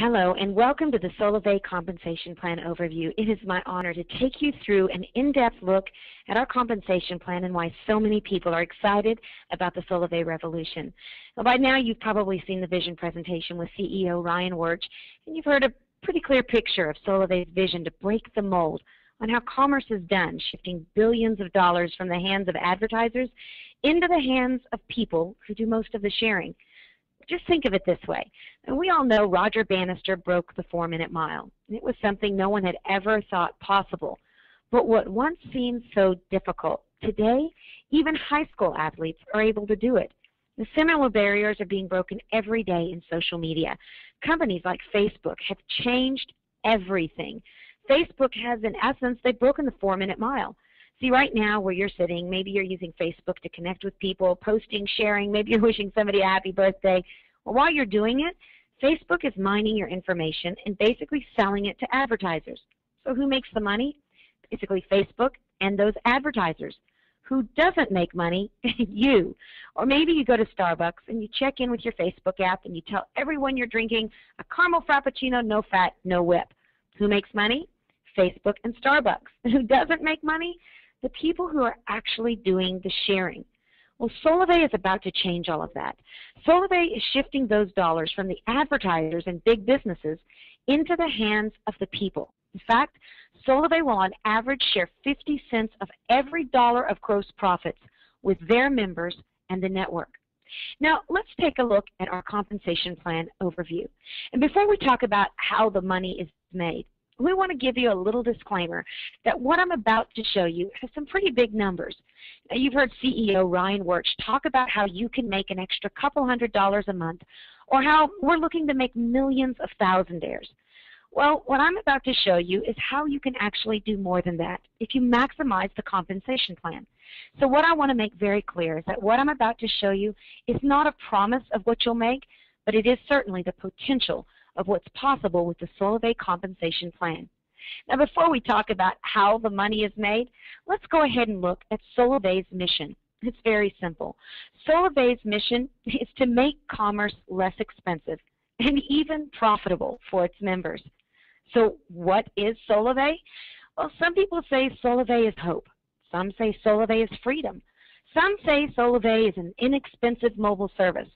Hello and welcome to the Solavei Compensation Plan overview. It is my honor to take you through an in-depth look at our compensation plan and why so many people are excited about the Solavei revolution. Well, by now you've probably seen the vision presentation with CEO Ryan Wirch, and you've heard a pretty clear picture of Solavei's vision to break the mold on how commerce is done, shifting billions of dollars from the hands of advertisers into the hands of people who do most of the sharing. Just think of it this way. And we all know Roger Bannister broke the 4-minute mile. It was something no one had ever thought possible. But what once seemed so difficult, today even high school athletes are able to do it. The similar barriers are being broken every day in social media. Companies like Facebook have changed everything. Facebook has, in essence, they've broken the 4-minute mile. See, right now where you're sitting, maybe you're using Facebook to connect with people, posting, sharing, maybe you're wishing somebody a happy birthday. Well, while you're doing it, Facebook is mining your information and basically selling it to advertisers. So who makes the money? Basically Facebook and those advertisers. Who doesn't make money? You. Or maybe you go to Starbucks and you check in with your Facebook app and you tell everyone you're drinking a caramel frappuccino, no fat, no whip. Who makes money? Facebook and Starbucks. Who doesn't make money? The people who are actually doing the sharing. Well, Solavei is about to change all of that. Solavei is shifting those dollars from the advertisers and big businesses into the hands of the people. In fact, Solavei will on average share 50 cents of every dollar of gross profits with their members and the network. Now, let's take a look at our compensation plan overview. And before we talk about how the money is made, we want to give you a little disclaimer that what I'm about to show you has some pretty big numbers. Now, you've heard CEO Ryan Wirch talk about how you can make an extra couple $100s a month, or how we're looking to make millions of thousandaires. Well, what I'm about to show you is how you can actually do more than that if you maximize the compensation plan. So what I want to make very clear is that what I'm about to show you is not a promise of what you'll make, but it is certainly the potential of what's possible with the Solavei compensation plan. Now, before we talk about how the money is made, let's go ahead and look at Solavei's mission. It's very simple. Solavei's mission is to make commerce less expensive and even profitable for its members. So what is Solavei? Well, some people say Solavei is hope. Some say Solavei is freedom. Some say Solavei is an inexpensive mobile service.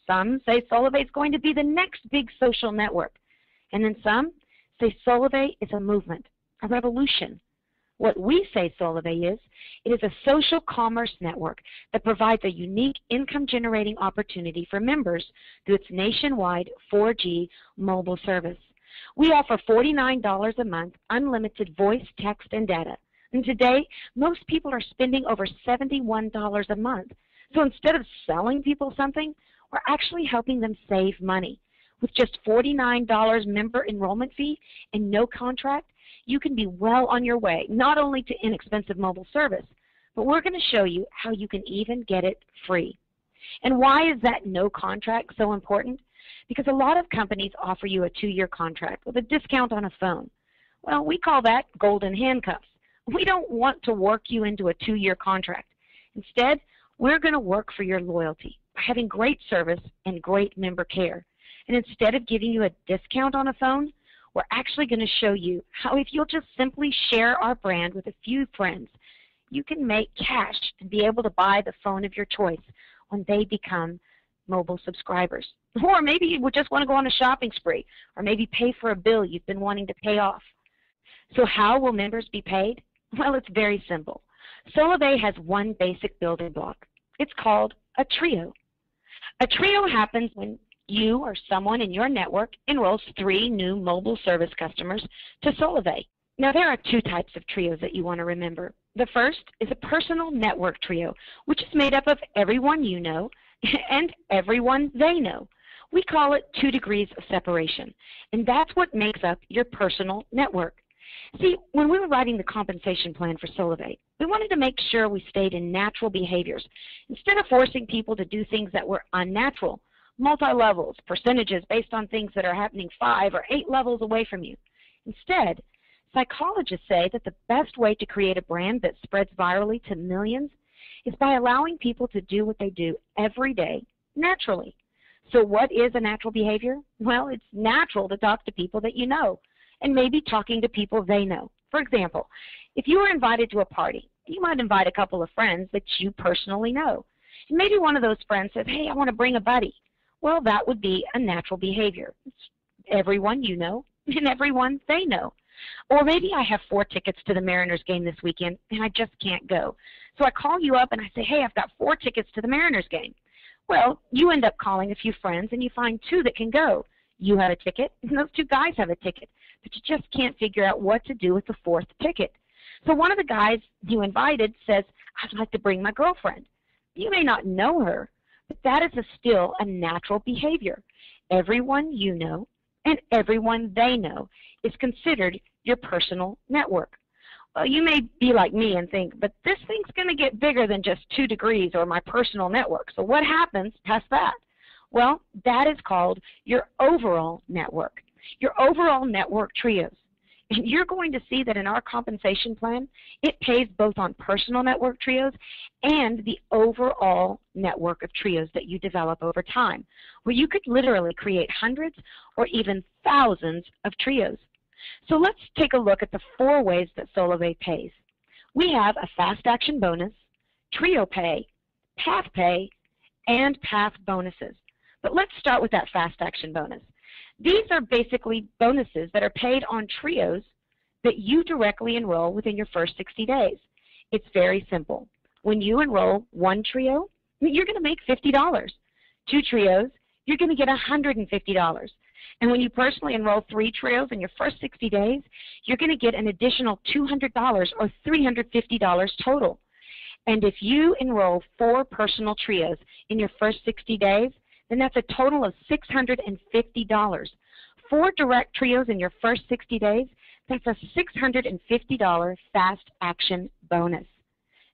Some say Solavei is going to be the next big social network. And then some say Solavei is a movement, a revolution. What we say Solavei is, it is a social commerce network that provides a unique income-generating opportunity for members through its nationwide 4G mobile service. We offer $49 a month, unlimited voice, text, and data. And today, most people are spending over $71 a month. So instead of selling people something, we're actually helping them save money. With just $49 member enrollment fee and no contract, you can be well on your way, not only to inexpensive mobile service, but we're going to show you how you can even get it free. And why is that no contract so important? Because a lot of companies offer you a 2-year contract with a discount on a phone. Well, we call that golden handcuffs. We don't want to work you into a 2-year contract. Instead, we're going to work for your loyalty by having great service and great member care. And instead of giving you a discount on a phone, we're actually going to show you how if you'll just simply share our brand with a few friends, you can make cash and be able to buy the phone of your choice when they become mobile subscribers. Or maybe you would just want to go on a shopping spree, or maybe pay for a bill you've been wanting to pay off. So how will members be paid? Well, it's very simple. Solavei has one basic building block. It's called a trio. A trio happens when you or someone in your network enrolls 3 new mobile service customers to Solavei. Now, there are 2 types of trios that you want to remember. The first is a personal network trio, which is made up of everyone you know and everyone they know. We call it 2 degrees of separation, and that's what makes up your personal network. See, when we were writing the compensation plan for Solavei, we wanted to make sure we stayed in natural behaviors instead of forcing people to do things that were unnatural, multi-levels, percentages based on things that are happening 5 or 8 levels away from you. Instead, psychologists say that the best way to create a brand that spreads virally to millions is by allowing people to do what they do every day naturally. So what is a natural behavior? Well, it's natural to talk to people that you know, and maybe talking to people they know. For example, if you were invited to a party, you might invite a couple of friends that you personally know. And maybe one of those friends says, hey, I want to bring a buddy. Well, that would be a natural behavior. It's everyone you know and everyone they know. Or maybe I have 4 tickets to the Mariners game this weekend and I just can't go. So I call you up and I say, hey, I've got 4 tickets to the Mariners game. Well, you end up calling a few friends and you find 2 that can go. You have a ticket and those 2 guys have a ticket, but you just can't figure out what to do with the 4th ticket. So one of the guys you invited says, I'd like to bring my girlfriend. You may not know her, but that is still a natural behavior. Everyone you know and everyone they know is considered your personal network. Well, you may be like me and think, but this thing's going to get bigger than just 2 degrees or my personal network. So what happens past that? Well, that is called your overall network, your overall network trios. And you're going to see that in our compensation plan, it pays both on personal network trios and the overall network of trios that you develop over time, where you could literally create hundreds or even thousands of trios. So let's take a look at the 4 ways that Solavei pays. We have a fast action bonus, trio pay, path pay, and path bonuses. But let's start with that fast action bonus. These are basically bonuses that are paid on trios that you directly enroll within your first 60 days. It's very simple. When you enroll 1 trio, you're going to make $50. 2 trios, you're going to get $150. And when you personally enroll 3 trios in your first 60 days, you're going to get an additional $200 or $350 total. And if you enroll 4 personal trios in your first 60 days, then that's a total of $650. 4 direct trios in your first 60 days, that's a $650 fast action bonus.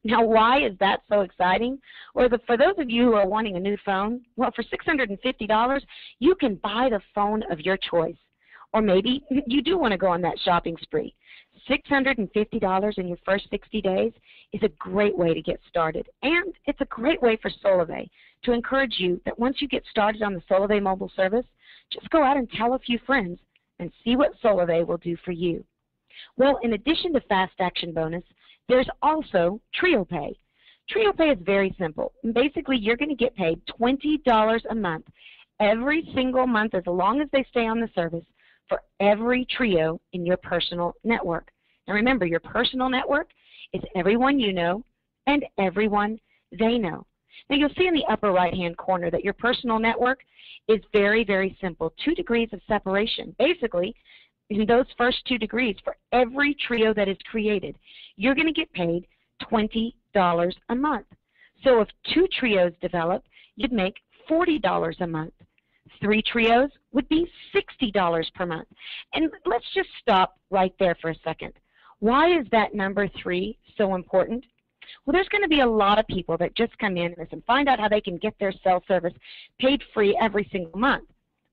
Now, why is that so exciting? Or for those of you who are wanting a new phone, well, for $650, you can buy the phone of your choice. Or maybe you do want to go on that shopping spree. $650 in your first 60 days is a great way to get started. And it's a great way for Solavei to encourage you that once you get started on the Solavei mobile service, just go out and tell a few friends and see what Solavei will do for you. Well, in addition to fast action bonus, there's also trio pay. Trio pay is very simple. Basically, you're going to get paid $20 a month every single month as long as they stay on the service for every trio in your personal network. Now remember, your personal network is everyone you know and everyone they know. Now you'll see in the upper right-hand corner that your personal network is very, very simple. 2 degrees of separation. Basically, in those first 2 degrees, for every trio that is created, you're going to get paid $20 a month. So if 2 trios develop, you'd make $40 a month. 3 trios would be $60 per month. And let's just stop right there for a second. Why is that number 3 so important? Well, there's going to be a lot of people that just come in and find out how they can get their cell service paid free every single month.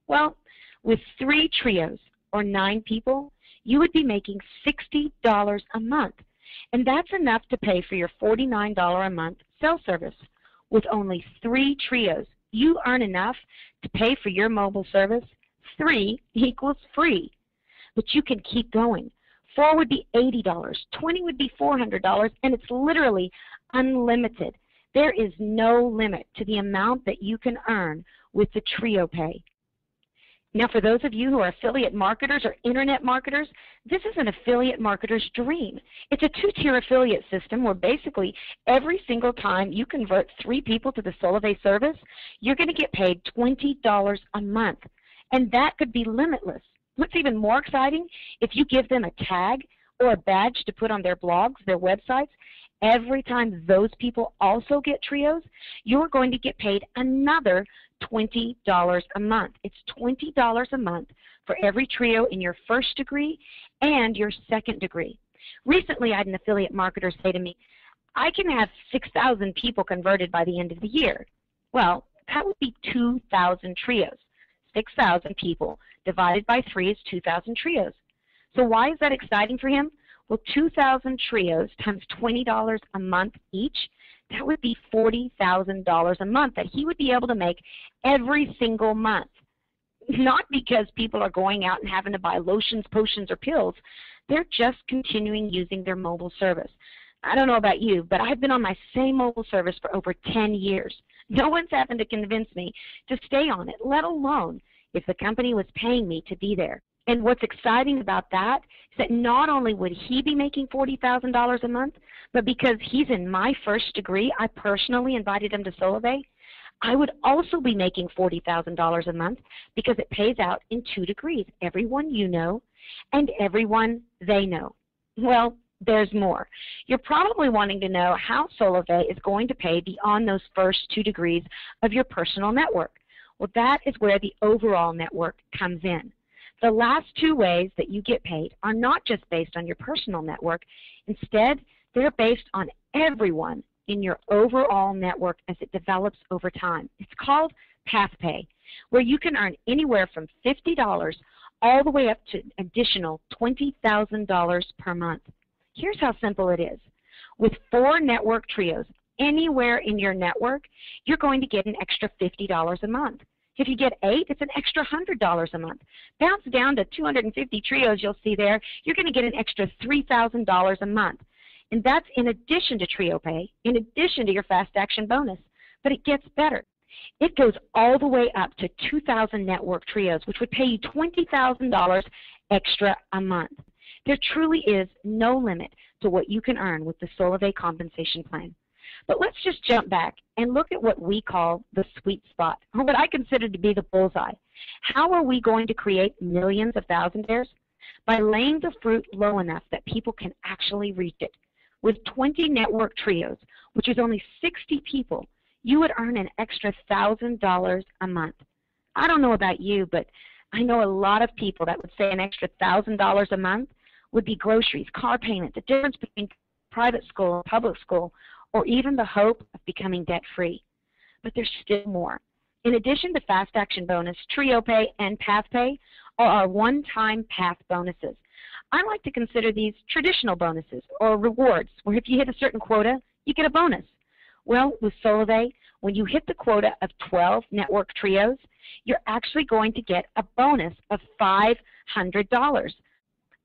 Well, with 3 trios or 9 people, you would be making $60 a month. And that's enough to pay for your $49 a month cell service. With only 3 trios, you earn enough to pay for your mobile service. 3 equals free. But you can keep going. 4 would be $80, 20 would be $400, and it's literally unlimited. There is no limit to the amount that you can earn with the trio pay. Now, for those of you who are affiliate marketers or internet marketers, this is an affiliate marketer's dream. It's a 2-tier affiliate system where basically every single time you convert 3 people to the Solavei service, you're going to get paid $20 a month, and that could be limitless. What's even more exciting, if you give them a tag or a badge to put on their blogs, their websites, every time those people also get trios, you're going to get paid another $20 a month. It's $20 a month for every trio in your first degree and your second degree. Recently, I had an affiliate marketer say to me, I can have 6,000 people converted by the end of the year. Well, that would be 2,000 trios. 6,000 people divided by 3 is 2,000 trios. So why is that exciting for him? Well, 2,000 trios times $20 a month each, That would be $40,000 a month that he would be able to make every single month. Not because people are going out and having to buy lotions, potions, or pills. They're just continuing using their mobile service. I don't know about you, but I've been on my same mobile service for over 10 years. No one's happened to convince me to stay on it, let alone if the company was paying me to be there. And what's exciting about that is that not only would he be making $40,000 a month, but because he's in my first degree, I personally invited him to Solavei, I would also be making $40,000 a month because it pays out in 2 degrees, everyone you know and everyone they know. Well, there's more. You're probably wanting to know how Solavei is going to pay beyond those first 2 degrees of your personal network. Well, that is where the overall network comes in. The last 2 ways that you get paid are not just based on your personal network. Instead, they're based on everyone in your overall network as it develops over time. It's called path pay, where you can earn anywhere from $50 all the way up to additional $20,000 per month. Here's how simple it is. With 4 network trios anywhere in your network, you're going to get an extra $50 a month. If you get 8, it's an extra $100 a month. Bounce down to 250 trios you'll see there, you're going to get an extra $3,000 a month. And that's in addition to trio pay, in addition to your fast action bonus. But it gets better. It goes all the way up to 2,000 network trios, which would pay you $20,000 extra a month. There truly is no limit to what you can earn with the Solavei Compensation Plan. But let's just jump back and look at what we call the sweet spot, or what I consider to be the bullseye. How are we going to create millions of thousandaires? By laying the fruit low enough that people can actually reach it. With 20 network trios, which is only 60 people, you would earn an extra $1,000 a month. I don't know about you, but I know a lot of people that would say an extra $1,000 a month would be groceries, car payment, the difference between private school and public school, or even the hope of becoming debt-free. But there's still more. In addition to Fast Action Bonus, Trio Pay, and Path Pay are our one-time path bonuses. I like to consider these traditional bonuses or rewards, where if you hit a certain quota, you get a bonus. Well, with Solavei, when you hit the quota of 12 network trios, you're actually going to get a bonus of $500.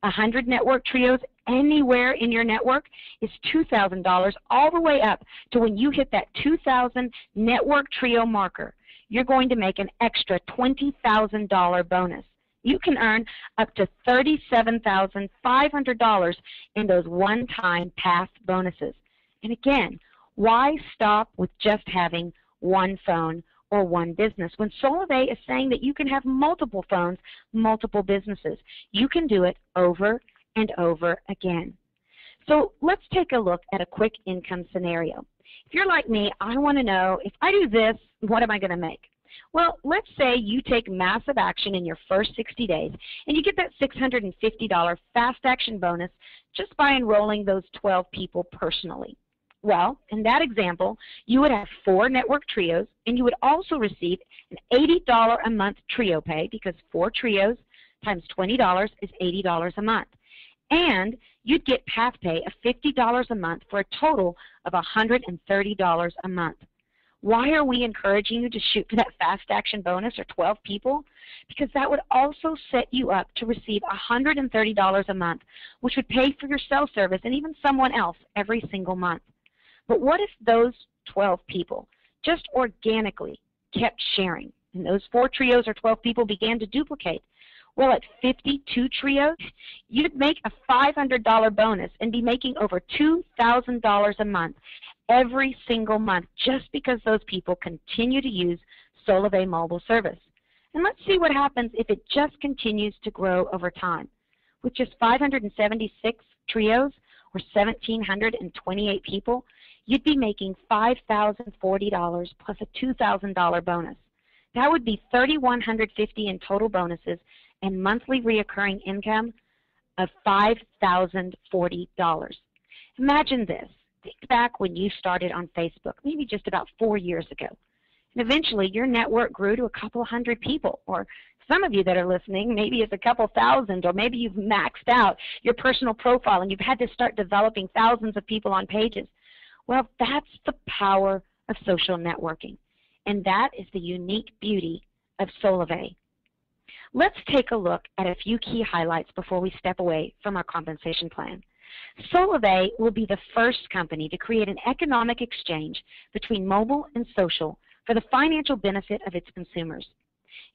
100 network trios anywhere in your network is $2,000 all the way up to when you hit that 2,000 network trio marker. You're going to make an extra $20,000 bonus. You can earn up to $37,500 in those one-time path bonuses. And again, why stop with just having one phone or one business when Solavei is saying that you can have multiple phones, multiple businesses? You can do it over and over again. So let's take a look at a quick income scenario. If you're like me, I want to know, if I do this, what am I going to make? Well, let's say you take massive action in your first 60 days and you get that $650 fast action bonus just by enrolling those 12 people personally. Well, in that example, you would have 4 network trios, and you would also receive an $80 a month trio pay, because 4 trios times $20 is $80 a month. And you'd get path pay of $50 a month for a total of $130 a month. Why are we encouraging you to shoot for that fast action bonus or 12 people? Because that would also set you up to receive $130 a month, which would pay for your cell service and even someone else every single month. But what if those 12 people just organically kept sharing, and those 4 trios or 12 people began to duplicate? Well, at 52 trios, you'd make a $500 bonus and be making over $2,000 a month every single month, just because those people continue to use Solavei mobile service. And let's see what happens if it just continues to grow over time. With just 576 trios or 1,728 people, you'd be making $5,040 plus a $2,000 bonus. That would be $3,150 in total bonuses and monthly reoccurring income of $5,040. Imagine this. Think back when you started on Facebook, maybe just about 4 years ago. And eventually your network grew to a couple hundred people, or some of you that are listening, maybe it's a couple thousand, or maybe you've maxed out your personal profile and you've had to start developing thousands of people on pages. Well, that's the power of social networking, and that is the unique beauty of Solavei. Let's take a look at a few key highlights before we step away from our compensation plan. Solavei will be the first company to create an economic exchange between mobile and social for the financial benefit of its consumers.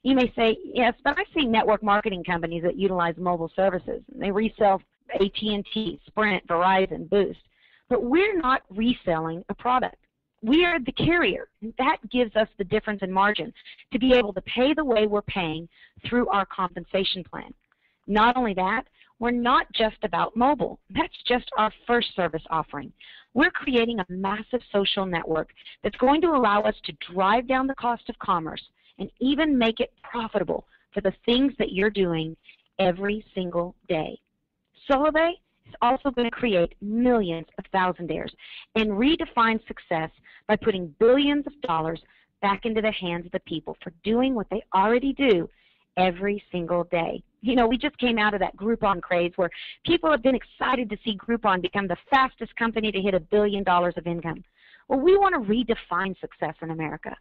You may say, yes, but I've seen network marketing companies that utilize mobile services. They resell AT&T, Sprint, Verizon, Boost. But we're not reselling a product. We are the carrier. That gives us the difference in margin to be able to pay the way we're paying through our compensation plan. Not only that, we're not just about mobile. That's just our first service offering. We're creating a massive social network that's going to allow us to drive down the cost of commerce and even make it profitable for the things that you're doing every single day. Solavei is also going to create millions of thousandaires and redefine success by putting billions of dollars back into the hands of the people for doing what they already do every single day. You know, we just came out of that Groupon craze where people have been excited to see Groupon become the fastest company to hit $1 billion of income. Well, we want to redefine success in America.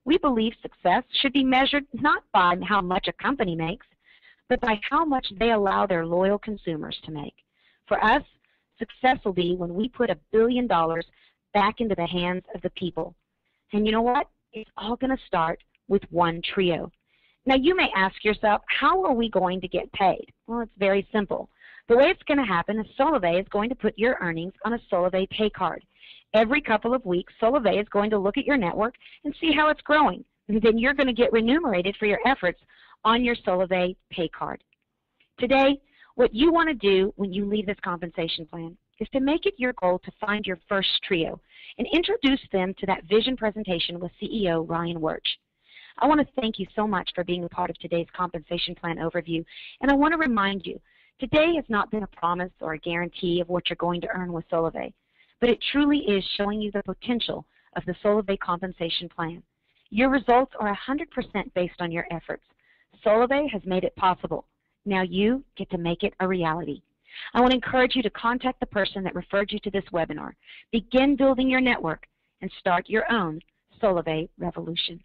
We believe success should be measured not by how much a company makes, but by how much they allow their loyal consumers to make. For us, success will be when we put $1 billion back into the hands of the people. And you know what? It's all going to start with one trio. Now, you may ask yourself, how are we going to get paid? Well, it's very simple. The way it's going to happen is Solavei is going to put your earnings on a Solavei pay card. Every couple of weeks, Solavei is going to look at your network and see how it's growing. And then you're going to get remunerated for your efforts on your Solavei pay card. Today, what you want to do when you leave this compensation plan is to make it your goal to find your first trio and introduce them to that vision presentation with CEO Ryan Wirch. I want to thank you so much for being a part of today's compensation plan overview, and I want to remind you, today has not been a promise or a guarantee of what you're going to earn with Solavei, but it truly is showing you the potential of the Solavei compensation plan. Your results are 100% based on your efforts. Solavei has made it possible. Now you get to make it a reality. I want to encourage you to contact the person that referred you to this webinar. Begin building your network and start your own Solavei revolution.